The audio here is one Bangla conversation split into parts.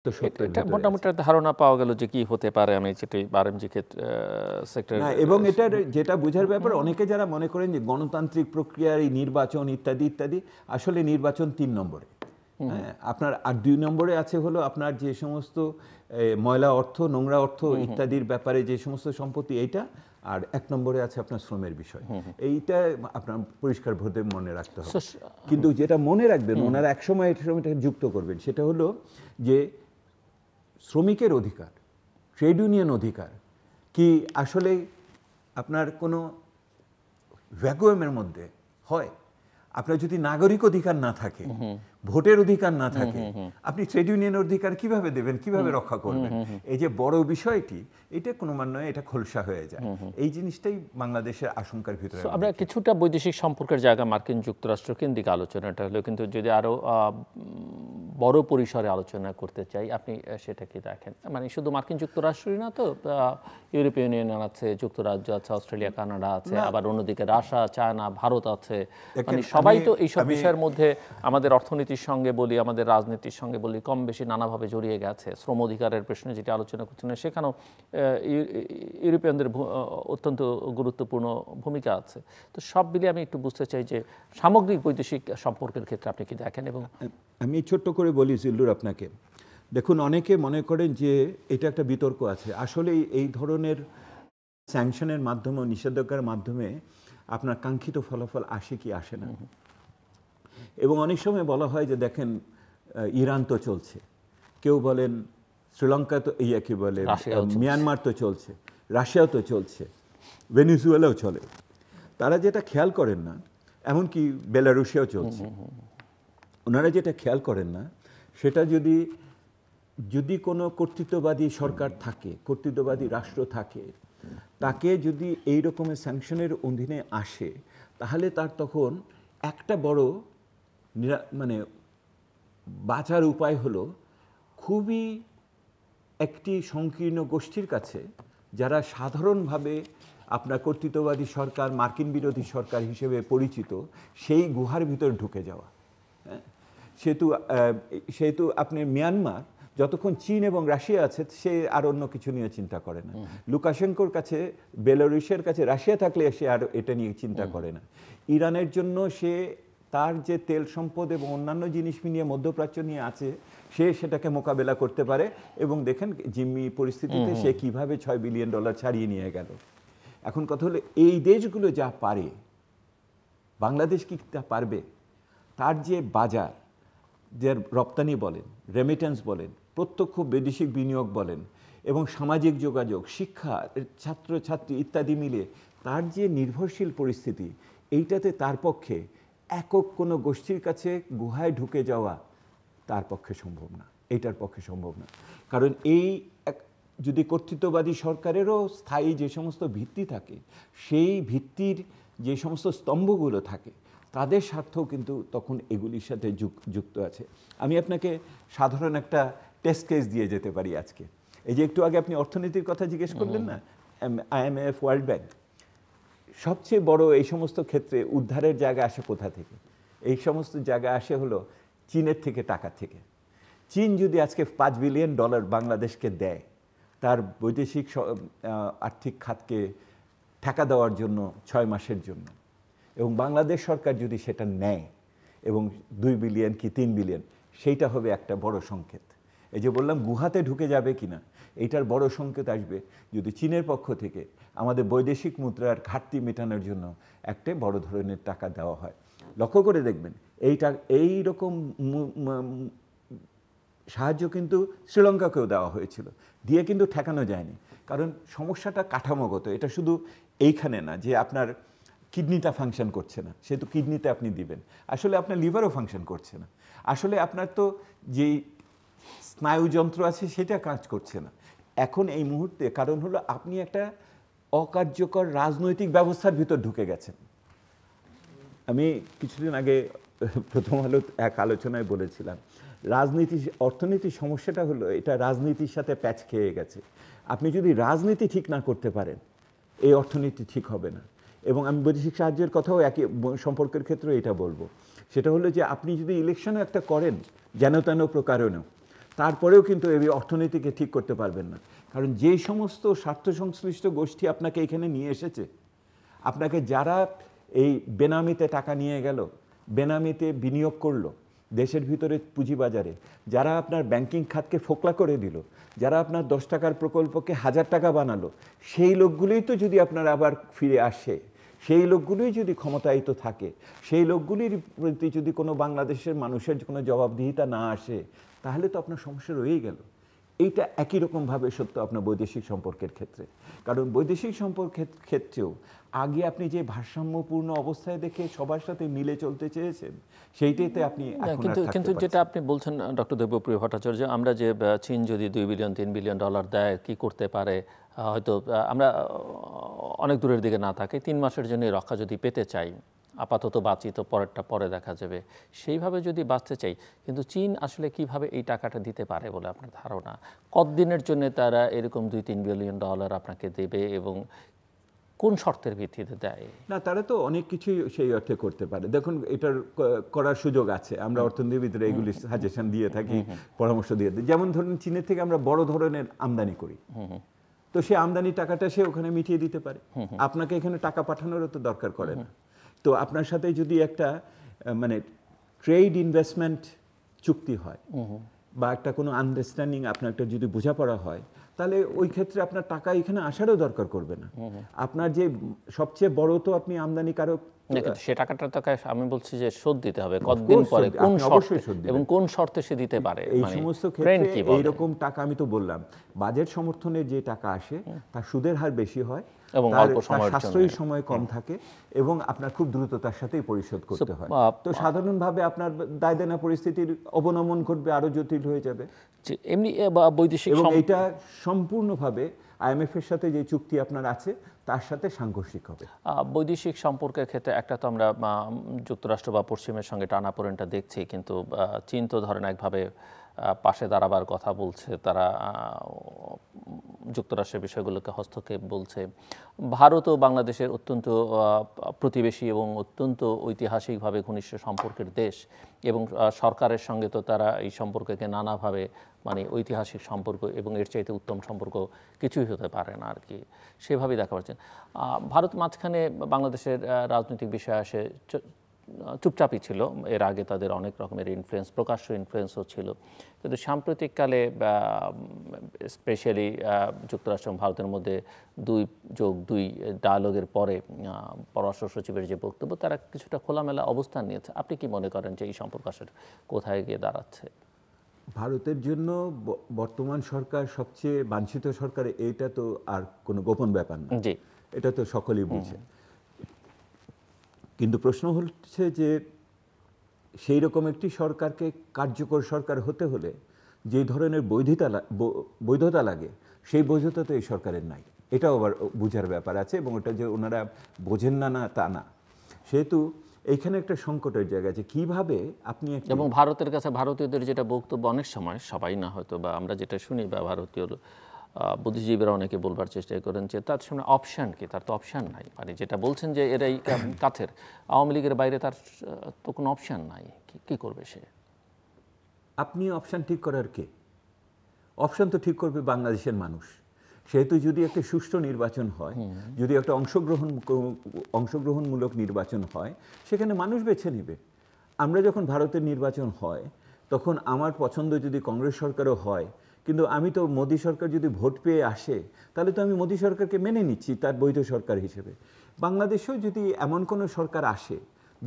এটা মোটামুটি ধারণা পাওয়া গেল যে কি হতে পারে। আমি যেটি আরএমজি সেক্টর এবং এটার যেটা বোঝার ব্যাপার, অনেকে যারা মনে করেন যে গণতান্ত্রিক প্রক্রিয়ার এই নির্বাচন ইত্যাদি ইত্যাদি, আসলে নির্বাচন 3 নম্বরে। হ্যাঁ, আপনার আর 2 নম্বরে আছে হলো আপনার যে সমস্ত ময়লা অর্থ, নোংরা অর্থ ইত্যাদির ব্যাপারে যে সমস্ত সম্পত্তি, এইটা। আর 1 নম্বরে আছে আপনার শ্রমের বিষয়। এইটা আপনার পরিষ্কারভাবে মনে রাখতে হবে। কিন্তু যেটা মনে রাখবেন, ওনারা একসময় এটা যুক্ত করবেন, সেটা হলো যে শ্রমিকের অধিকার, ট্রেড ইউনিয়ন অধিকার কি আসলে আপনার কোনো ভ্যাকুয়ামের মধ্যে হয়? আপনার যদি নাগরিক অধিকার না থাকে, ভোটের অধিকার না থাকে, আপনি ট্রেড ইউনিয়নের অধিকার কিভাবে দেবেন, কিভাবে রক্ষা করবেন? এই যে বড় বিষয়টি, এটা কোনো নয়, এটা খোলসা হয়ে যায়। এই জিনিসটাই বাংলাদেশের আশঙ্কার ভিতরে। আমরা কিছুটা বৈদেশিক সম্পর্কের জায়গা মার্কিন যুক্তরাষ্ট্র কেন্দ্রিক আলোচনাটা হলো, কিন্তু যদি আরো বড় পরিসরে আলোচনা করতে চাই, আপনি সেটা কি দেখেন? মানে শুধু মার্কিন যুক্তরাষ্ট্রই না তো, ইউরোপীয় ইউনিয়ন আছে, যুক্তরাজ্য আছে, অস্ট্রেলিয়া, কানাডা আছে, আবার অন্যদিকে রাশিয়া, চায়না, ভারত আছে। মানে সবাই তো এইসব বিষয়ের মধ্যে আমাদের অর্থনীতির সঙ্গে বলি, আমাদের রাজনীতির সঙ্গে বলি, কম বেশি নানাভাবে জড়িয়ে গেছে। শ্রম অধিকারের প্রশ্নে যেটি আলোচনা করছেন, সেখানেও ইউরোপিয়ানদের অত্যন্ত গুরুত্বপূর্ণ ভূমিকা আছে। তো সব মিলিয়ে আমি একটু বুঝতে চাই যে সামগ্রিক বৈদেশিক সম্পর্কের ক্ষেত্রে আপনি কি দেখেন। এবং আমি ছোট্ট করে বলি জিল্লুর আপনাকে, দেখুন, অনেকে মনে করেন যে এটা একটা বিতর্ক আছে। আসলে এই ধরনের স্যাংশনের মাধ্যমে, নিষেধাজ্ঞার মাধ্যমে আপনার কাঙ্ক্ষিত ফলাফল আসে কি আসে না। এবং অনেক সময় বলা হয় যে দেখেন, ইরান তো চলছে, কেউ বলেন শ্রীলঙ্কা তো, কি বলে, মিয়ানমার তো চলছে, রাশিয়াও তো চলছে, ভেনিজুয়েলাও চলে। তারা যেটা খেয়াল করেন না, এমনকি বেলারুশিয়াও চলছে, ওনারা যেটা খেয়াল করেন না, সেটা যদি কোনো কর্তৃত্ববাদী সরকার থাকে, কর্তৃত্ববাদী রাষ্ট্র থাকে, তাকে যদি এই রকমের স্যাংশনের অধীনে আসে, তাহলে তার তখন একটা বড় মানে বাঁচার উপায় হলো খুবই একটি সংকীর্ণ গোষ্ঠীর কাছে, যারা সাধারণভাবে আপনার কর্তৃত্ববাদী সরকার, মার্কিন বিরোধী সরকার হিসেবে পরিচিত, সেই গুহার ভিতর ঢুকে যাওয়া। হ্যাঁ, সেহেতু আপনি মিয়ানমার যতক্ষণ চীন এবং রাশিয়া আছে, সে আর অন্য কিছু নিয়ে চিন্তা করে না। লুকাশেঙ্কোর কাছে, বেলারুশের কাছে রাশিয়া থাকলে সে আর এটা নিয়ে চিন্তা করে না। ইরানের জন্য সে তার যে তেল সম্পদ এবং অন্যান্য জিনিস নিয়ে, মধ্যপ্রাচ্য নিয়ে আছে, সে সেটাকে মোকাবেলা করতে পারে। এবং দেখেন জিম্মি পরিস্থিতিতে সে কিভাবে $6 বিলিয়ন ছাড়িয়ে নিয়ে গেল। এখন কথা হলো, এই দেশগুলো যা পারে, বাংলাদেশ কি তা পারবে? তার যে বাজার, যে রপ্তানি বলেন, রেমিটেন্স বলেন, প্রত্যক্ষ বৈদেশিক বিনিয়োগ বলেন, এবং সামাজিক যোগাযোগ, শিক্ষা, ছাত্রছাত্রী ইত্যাদি মিলে তার যে নির্ভরশীল পরিস্থিতি, এইটাতে তার পক্ষে একক কোনো গোষ্ঠীর কাছে গুহায় ঢুকে যাওয়া তার পক্ষে সম্ভব না, এইটার পক্ষে সম্ভব না। কারণ এই যদি কর্তৃত্ববাদী সরকারেরও স্থায়ী যে সমস্ত ভিত্তি থাকে, সেই ভিত্তির যে সমস্ত স্তম্ভগুলো থাকে, তাদের স্বার্থও কিন্তু তখন এগুলির সাথে যুক্ত আছে। আমি আপনাকে সাধারণ একটা টেস্ট কেস দিয়ে যেতে পারি আজকে। এই যে একটু আগে আপনি অর্থনীতির কথা জিজ্ঞেস করলেন না, IMF, ওয়ার্ল্ড ব্যাংক, সবচেয়ে বড় এই সমস্ত ক্ষেত্রে উদ্ধারের জায়গা আসে কোথা থেকে? এই সমস্ত জায়গা আসে হলো চীনের থেকে, টাকা থেকে। চীন যদি আজকে $5 বিলিয়ন বাংলাদেশকে দেয়, তার বৈদেশিক আর্থিক খাতকে ঠেকা দেওয়ার জন্য 6 মাসের জন্য, এবং বাংলাদেশ সরকার যদি সেটা নেয় এবং 2 বিলিয়ন কি 3 বিলিয়ন, সেইটা হবে একটা বড় সংকেত। এই যে বললাম গুহাতে ঢুকে যাবে কিনা, এইটার বড় সংকেত আসবে যদি চীনের পক্ষ থেকে আমাদের বৈদেশিক মুদ্রার ঘাটতি মেটানোর জন্য একটা বড় ধরনের টাকা দেওয়া হয়। লক্ষ্য করে দেখবেন, এই রকম সাহায্য কিন্তু শ্রীলঙ্কাকেও দেওয়া হয়েছিল, দিয়ে কিন্তু ঠেকানো যায়নি। কারণ সমস্যাটা কাঠামোগত, এটা শুধু এইখানে না যে আপনার কিডনিটা ফাংশন করছে না, সেহেতু কিডনিতে আপনি দিবেন, আসলে আপনার লিভারও ফাংশন করছে না, আসলে আপনার তো যেই স্নায়ুযন্ত্র আছে সেটা কাজ করছে না এখন এই মুহূর্তে। কারণ হলো আপনি একটা অকার্যকর রাজনৈতিক ব্যবস্থার ভিতর ঢুকে গেছেন। আমি কিছুদিন আগে প্রথম আলো এক আলোচনায় বলেছিলাম, অর্থনীতির সমস্যাটা হলো এটা রাজনীতির সাথে প্যাচ খেয়ে গেছে। আপনি যদি রাজনীতি ঠিক না করতে পারেন, এই অর্থনীতি ঠিক হবে না। এবং আমি বৈদেশিক সাহায্যের কথাও একই সম্পর্কের ক্ষেত্রে এটা বলবো, সেটা হলো যে আপনি যদি ইলেকশনও একটা করেন যেন তেন প্রকারেণ, তারপরেও কিন্তু এই অর্থনীতিকে ঠিক করতে পারবেন না। কারণ যে সমস্ত স্বার্থ সংশ্লিষ্ট গোষ্ঠী আপনাকে এখানে নিয়ে এসেছে, আপনাকে যারা এই বেনামিতে টাকা নিয়ে গেল, বেনামিতে বিনিয়োগ করলো দেশের ভিতরে পুঁজিবাজারে, যারা আপনার ব্যাংকিং খাতকে ফোকলা করে দিল, যারা আপনার 10 টাকার প্রকল্পকে 1000 টাকা বানালো, সেই লোকগুলোই তো যদি আপনার আবার ফিরে আসে, সেই লোকগুলোই যদি ক্ষমতায়িত থাকে, সেই লোকগুলির প্রতি যদি কোনো বাংলাদেশের মানুষের কোনো জবাবদিহিতা না আসে, তাহলে তো আপনার সমস্যা রয়েই গেল। এইটা একই রকমভাবে সত্য আপনার বৈদেশিক সম্পর্কের ক্ষেত্রে। কারণ বৈদেশিক সম্পর্কের ক্ষেত্রেও আগে আপনি যে ভারসাম্যপূর্ণ অবস্থায় দেখে সবার সাথে মিলে চলতে চেয়েছেন, সেইটাতে আপনি কিন্তু যেটা আপনি বলছেন ডক্টর দেবপ্রিয় ভট্টাচার্য, আমরা যে চীন যদি 2 বিলিয়ন 3 বিলিয়ন ডলার দেয় কি করতে পারে, হয়তো আমরা অনেক দূরের দিকে না থাকে 3 মাসের জন্য রক্ষা যদি পেতে চাই, আপাতত বাঁচি তো পরেরটা পরে দেখা যাবে, সেইভাবে যদি বাঁচতে চাই, কিন্তু চীন আসলে কিভাবে এই টাকাটা দিতে পারে বলে আপনার ধারণা? কতদিনের জন্য তারা এরকম 2-3 বিলিয়ন ডলার আপনাকে দেবে এবং কোন শর্তের ভিত্তিতে দেয়? না, তারা তো অনেক কিছুই সেই অর্থে করতে পারে। দেখুন, এটার করার সুযোগ আছে। আমরা অর্থনীতিবিদরা এগুলি সাজেশন দিয়ে থাকি, পরামর্শ দিয়ে দিই। যেমন ধরুন, চীনের থেকে আমরা বড় ধরনের আমদানি করি, তো সে আমদানি টাকাটা সে ওখানে মিটিয়ে দিতে পারে। আপনাকে এখানে টাকা পাঠানোরও তো দরকার করে না। তো আপনার সাথে যদি একটা মানে ট্রেড ইনভেস্টমেন্ট চুক্তি হয় বা একটা কোনো আন্ডারস্ট্যান্ডিং আপনার একটা যদি বোঝাপড়া হয়, তাহলে ওই ক্ষেত্রে আপনার টাকা এখানে আসারও দরকার করবে না। আপনার যে সবচেয়ে বড় তো আপনি আমদানিকারক, সে টাকাটা তাকে আমি বলছি যে শোধ দিতে হবে কতদিন পরে, কোন শর্তে এবং কোন শর্তে সে দিতে পারে। এই সমস্ত ক্ষেত্রে এইরকম টাকা, আমি তো বললাম, বাজেট সমর্থনের যে টাকা আসে তার সুদের হার বেশি হয় এবং অল্প সময়ের সাশ্রয়ী সময় কম থাকে এবং আপনার খুব দ্রুততার সাথেই পরিশোধ করতে হয়। তো সাধারণভাবে আপনার দায় দেনা পরিস্থিতির অবনমন ঘটবে, আরো জটিল হয়ে যাবে। এমনি বৈদেশিক, এবং এটা সম্পূর্ণভাবে IMF এর সাথে যে চুক্তি আপনার আছে তার সাথে সাংঘর্ষিক হবে। বৈদেশিক সম্পর্কের ক্ষেত্রে একটা তো আমরা যুক্তরাষ্ট্র বা পশ্চিমের সঙ্গে টানাপোড়েনটা দেখছি, কিন্তু চীন তো ধরেন একভাবে পাশে দাঁড়াবার কথা বলছে, তারা যুক্তরাষ্ট্রের বিষয়গুলোকে হস্তক্ষেপ বলছে। ভারতও বাংলাদেশের অত্যন্ত প্রতিবেশী এবং অত্যন্ত ঐতিহাসিকভাবে ঘনিষ্ঠ সম্পর্কের দেশ, এবং সরকারের সঙ্গে তো তারা এই সম্পর্ককে নানাভাবে মানে ঐতিহাসিক সম্পর্ক এবং এর চাইতে উত্তম সম্পর্ক কিছুই হতে পারে না আর কি, সেভাবেই দেখা পাচ্ছেন। ভারত মাঝখানে বাংলাদেশের রাজনৈতিক বিষয়ে আসে চুপচাপই ছিল, এর আগে তাদের অনেক রকমের ইনফ্লুয়েন্স, প্রকাশ্য ইনফ্লুয়েন্সও ছিল, কিন্তু সাম্প্রতিককালে স্পেশালি যুক্তরাষ্ট্র এবং ভারতের মধ্যে 2+2 ডায়ালগের পরে পররাষ্ট্র সচিবের যে বক্তব্য, তারা কিছুটা খোলামেলা অবস্থান নিয়েছে। আপনি কি মনে করেন যে এই সম্পর্ক আসলে কোথায় গিয়ে দাঁড়াচ্ছে? ভারতের জন্য বর্তমান সরকার সবচেয়ে বাঞ্ছিত সরকার, এইটা তো আর কোনো গোপন ব্যাপার না, জি, এটা তো সকলেই বুঝে। কিন্তু প্রশ্ন হচ্ছে যে সেই রকম একটি সরকারকে কার্যকর সরকার হতে হলে যে ধরনের বৈধতা লাগে, সেই বৈধতা তো এই সরকারের নাই। এটাও আবার বোঝার ব্যাপার আছে, এবং ওটা যে ওনারা বোঝেন না তা না। সেহেতু এইখানে একটা সংকটের জায়গা আছে, কিভাবে আপনি। এবং ভারতের কাছে ভারতীয়দের যেটা বক্তব্য, অনেক সময়, সবাই না হয়তো, বা আমরা যেটা শুনি বা ভারতীয় বুদ্ধিজীবীরা অনেকে বলবার চেষ্টা করেন যে তার সামনে অপশান কি, তার তো অপশান নাই। মানে যেটা বলছেন যে এরাই কাছের, আওয়ামী লীগের বাইরে তার তো কোনো অপশান নাই, কি করবে সে? আপনি অপশান ঠিক করার কে? অপশান তো ঠিক করবে বাংলাদেশের মানুষ। সেহেতু যদি একটা সুষ্ঠু নির্বাচন হয়, যদি একটা অংশগ্রহণমূলক নির্বাচন হয়, সেখানে মানুষ বেছে নেবে। আমরা যখন ভারতের নির্বাচন হয়, তখন আমার পছন্দ যদি কংগ্রেস সরকারও হয়, কিন্তু আমি তো মোদী সরকার যদি ভোট পেয়ে আসে, তাহলে তো আমি মোদী সরকারকে মেনে নিচ্ছি তার বৈধ সরকার হিসেবে। বাংলাদেশেও যদি এমন কোনো সরকার আসে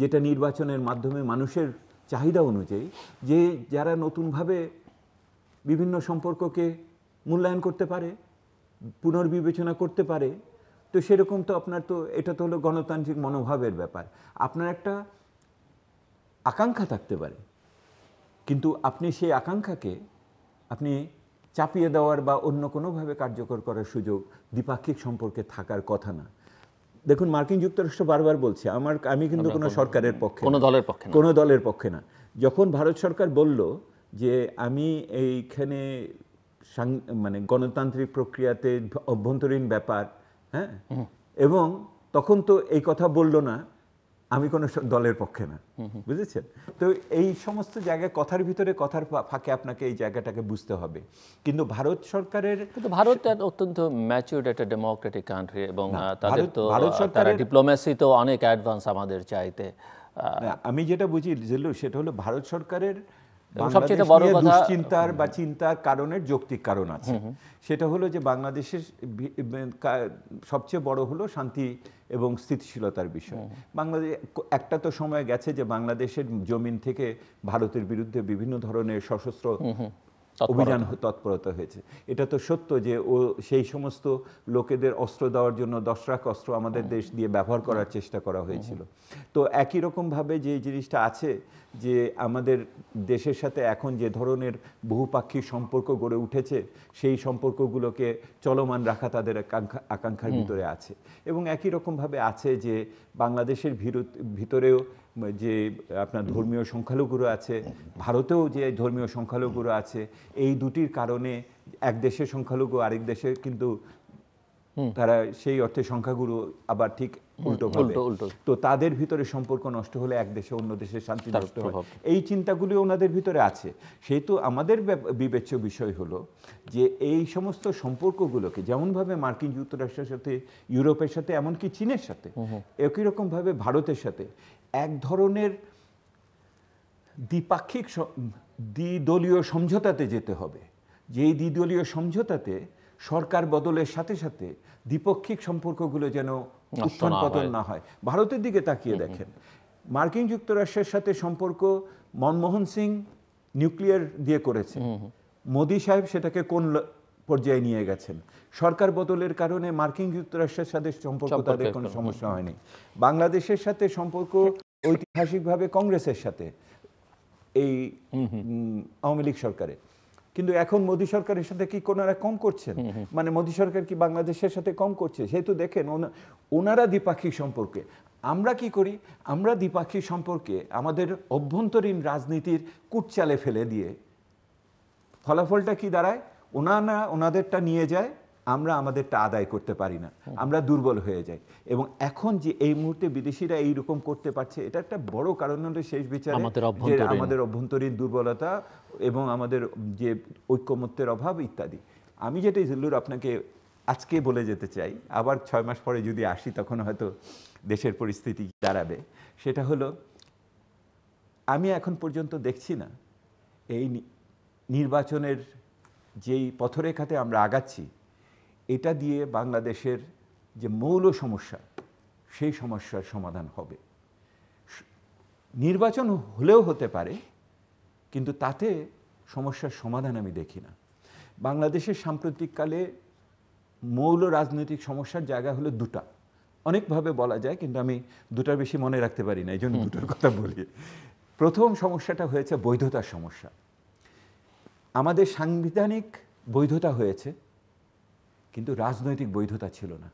যেটা নির্বাচনের মাধ্যমে মানুষের চাহিদা অনুযায়ী, যে যারা নতুনভাবে বিভিন্ন সম্পর্ককে মূল্যায়ন করতে পারে, পুনর্বিবেচনা করতে পারে, তো সেরকম তো আপনার তো এটা তো হলো গণতান্ত্রিক মনোভাবের ব্যাপার। আপনার একটা আকাঙ্ক্ষা থাকতে পারে, কিন্তু আপনি সেই আকাঙ্ক্ষাকে আপনি চাপিয়ে দেওয়ার বা অন্য কোনোভাবে কার্যকর করার সুযোগ দ্বিপাক্ষিক সম্পর্কে থাকার কথা না। দেখুন, মার্কিন যুক্তরাষ্ট্র বারবার বলছে, আমি কিন্তু কোনো সরকারের পক্ষে, কোনো দলের পক্ষে না। যখন ভারত সরকার বলল যে আমি এইখানে মানে গণতান্ত্রিক প্রক্রিয়াতে অভ্যন্তরীণ ব্যাপার, হ্যাঁ, এবং তখন তো এই কথা বলল না আমি কোনো দলের পক্ষে না, বুঝেছেন? তো এই সমস্ত জায়গায় কথার ভিতরে কথার ফাঁকে আপনাকে এই জায়গাটাকে বুঝতে হবে। কিন্তু ভারত সরকারের, কিন্তু ভারত অত্যন্ত ম্যাচিউরড একটা ডেমোক্রেটিক কান্ট্রি এবং তাদের তো ভারত তারা সরকারের ডিপ্লোমেসি তো অনেক অ্যাডভান্স আমাদের চাইতে। আমি যেটা বুঝি জিল্লুর, সেটা হলো ভারত সরকারের সবচেয়ে বাংলাদেশ বড় নিয়ে কথা দুশ্চিন্তার বা চিন্তার কারণের যৌক্তিক কারণ আছে। সেটা হলো যে বাংলাদেশের সবচেয়ে বড় হলো শান্তি এবং স্থিতিশীলতার বিষয়। বাংলাদেশ একটা তো সময় গেছে যে বাংলাদেশের জমিন থেকে ভারতের বিরুদ্ধে বিভিন্ন ধরনের সশস্ত্র অভিযান তৎপরতা হয়েছে। এটা তো সত্য যে ও সেই সমস্ত লোকেদের অস্ত্র দেওয়ার জন্য 10 লাখ অস্ত্র আমাদের দেশ দিয়ে ব্যবহার করার চেষ্টা করা হয়েছিল। তো একই রকমভাবে যে জিনিসটা আছে যে আমাদের দেশের সাথে এখন যে ধরনের বহুপাক্ষিক সম্পর্ক গড়ে উঠেছে, সেই সম্পর্কগুলোকে চলমান রাখা তাদের আকাঙ্ক্ষার ভিতরে আছে। এবং একই রকমভাবে আছে যে বাংলাদেশের ভিতরেও যে আপনার ধর্মীয় সংখ্যালঘুরা আছে, ভারতেও যে ধর্মীয় সংখ্যালঘুরা আছে, এই দুটির কারণে এক দেশের সংখ্যালঘু আরেক দেশে কিন্তু তারা সেই অর্থে সংখ্যাগুরু আবার ঠিক উল্টোভাবে। তো তাদের ভিতরে সম্পর্ক নষ্ট হলে এক দেশে অন্য দেশের শান্তি নষ্ট হয়, এই চিন্তাগুলি ওনাদের ভিতরে আছে। সেহেতু আমাদের বিবেচ্য বিষয় হলো যে এই সমস্ত সম্পর্কগুলোকে যেমনভাবে মার্কিন যুক্তরাষ্ট্রের সাথে, ইউরোপের সাথে, এমনকি চীনের সাথে, একই রকমভাবে ভারতের সাথে এক ধরনের দ্বিপাক্ষিক দ্বিদলীয় সমঝোতাতে যেতে হবে। যেই দ্বিদলীয় সমঝোতাতে সরকার বদলের সাথে সাথে দ্বিপাক্ষিক সম্পর্কগুলো যেন উত্থান পতন না হয়। ভারতের দিকে তাকিয়ে দেখেন, মার্কিন যুক্তরাষ্ট্রের সাথে সম্পর্ক মনমোহন সিং নিউক্লিয়ার দিয়ে করেছে, মোদি সাহেব সেটাকে কোন পর্যায়ে নিয়ে গেছেন। সরকার বদলের কারণে মার্কিন যুক্তরাষ্ট্রের সাথে সম্পর্ক তাদের কোনো সমস্যা হয়নি। বাংলাদেশের সাথে সম্পর্ক ঐতিহাসিকভাবে কংগ্রেসের সাথে, এই আওয়ামী লীগ সরকারে, কিন্তু এখন মোদী সরকারের সাথে কি কোনারা কম করছেন? মানে মোদী সরকার কি বাংলাদেশের সাথে কম করছে? সেহেতু দেখেন ওনারা দ্বিপাক্ষিক সম্পর্কে, আমরা কি করি? আমরা দ্বিপাক্ষিক সম্পর্কে আমাদের অভ্যন্তরীণ রাজনীতির কুটচালে ফেলে দিয়ে ফলাফলটা কি দাঁড়ায়? ওনাদেরটা নিয়ে যায়, আমরা আমাদেরটা আদায় করতে পারি না, আমরা দুর্বল হয়ে যাই। এবং এখন যে এই মুহূর্তে বিদেশিরা এইরকম করতে পারছে, এটা একটা বড় কারণ হলো শেষ বিচারে আমাদের অভ্যন্তরীণ দুর্বলতা এবং আমাদের যে ঐক্যমত্যের অভাব ইত্যাদি। আমি যেটা জিল্লুর আপনাকে আজকে বলে যেতে চাই, আবার 6 মাস পরে যদি আসি তখন হয়তো দেশের পরিস্থিতি দাঁড়াবে, সেটা হলো আমি এখন পর্যন্ত দেখছি না এই নির্বাচনের যেই পথরেখাতে আমরা আগাচ্ছি, এটা দিয়ে বাংলাদেশের যে মৌল সমস্যা, সেই সমস্যার সমাধান হবে। নির্বাচন হলেও হতে পারে, কিন্তু তাতে সমস্যার সমাধান আমি দেখি না। বাংলাদেশের সাম্প্রতিককালে মৌল রাজনৈতিক সমস্যার জায়গা হলো দুটা, অনেকভাবে বলা যায়, কিন্তু আমি দুটার বেশি মনে রাখতে পারি না, এই জন্য দুটোর কথা বলি। প্রথম সমস্যাটা হয়েছে বৈধতার সমস্যা। আমাদের সাংবিধানিক বৈধতা হয়েছে, কিন্তু রাজনৈতিক বৈধতা ছিল না।